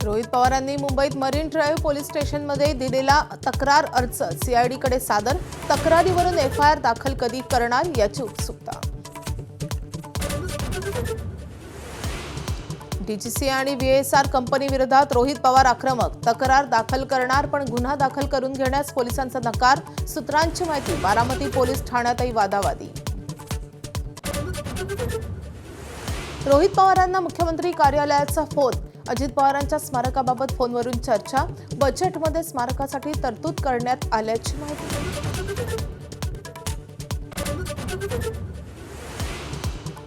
रोहित पवारांनी मुंबईत marine drive police स्टेशनमध्ये दिलेला तक्रार अर्ज सीआयडीकडे सादर. तक्रारीवरून एफआयआर दाखल कधी करणार याची उत्सुकता. डीजीसीए आणि व्हीएसआर कंपनी विरोधात रोहित पवार आक्रमक. तक्रार दाखल करणार पण गुन्हा दाखल करून घेण्यास पोलिसांचा नकार. सूत्रांची माहिती, बारामती पोलीस ठाण्यातही वादावादी. रोहित पवारांना मुख्यमंत्री कार्यालयाचा फोन. अजित पवारांच्या स्मारकाबाबत फोनवरून चर्चा. बजेटमध्ये स्मारकासाठी तरतूद करण्यात आल्याची माहिती.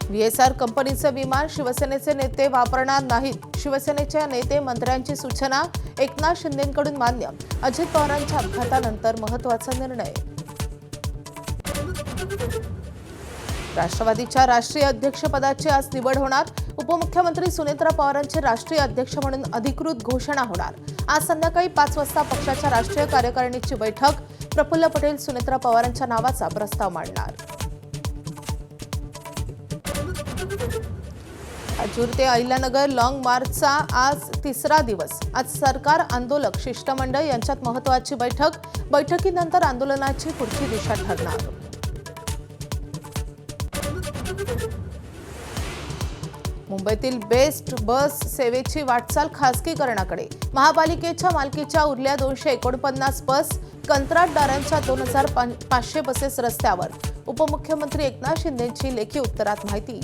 व्हीएसआर कंपनीचे विमान शिवसेनेचे नेते वापरणार नाहीत. शिवसेनेच्या नेते मंत्र्यांची सूचना. एकनाथ शिंदेंकडून मान्य. अजित पवारांच्या अपघातानंतर महत्त्वाचा निर्णय. राष्ट्रवादीच्या राष्ट्रीय अध्यक्षपदाची आज निवड होणार. उपमुख्यमंत्री सुनेत्रा पवारांचे राष्ट्रीय अध्यक्ष म्हणून अधिकृत घोषणा होणार. आज संध्याकाळी 5 वाजता पक्षाच्या राष्ट्रीय कार्यकारिणीची बैठक. प्रफुल्ल पटेल सुनेत्रा पवारांच्या नावाचा प्रस्ताव मांडणार. आजूर ते अहिल्यानगर लॉंग मार्चचा आज तिसरा दिवस. आज सरकार आंदोलक शिष्टमंडळ यांच्यात महत्त्वाची बैठक. बैठकीनंतर आंदोलनाची पुढची दिशा ठरणार. मुंबईतील बेस्ट बस सेवेची वाटचाल खासगीकरणाकडे. महापालिकेच्या मालकीच्या उरल्या 249 बस. कंत्राटदारांच्या 2500 बसेस रस्त्यावर. उपमुख्यमंत्री एकनाथ शिंदेंची लेखी उत्तरात माहिती.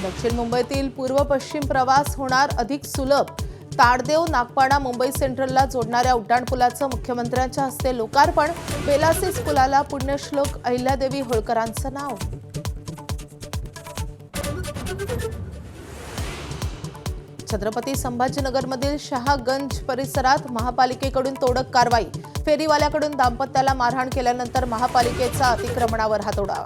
दक्षिण मुंबईतील पूर्व पश्चिम प्रवास होणार अधिक सुलभ. ताडदेव नागपाडा मुंबई सेंट्रलला जोडणाऱ्या उड्डाणपुलाचं मुख्यमंत्र्यांच्या हस्ते लोकार्पण. बेलासिस पुलाला पुण्यश्लोक अहिल्यादेवी होळकरांचं नाव. छत्रपती संभाजीनगरमधील शहागंज परिसरात महापालिकेकडून तोडक कारवाई. फेरीवाल्याकडून दाम्पत्याला मारहाण केल्यानंतर महापालिकेचा अतिक्रमणावर हातोडा.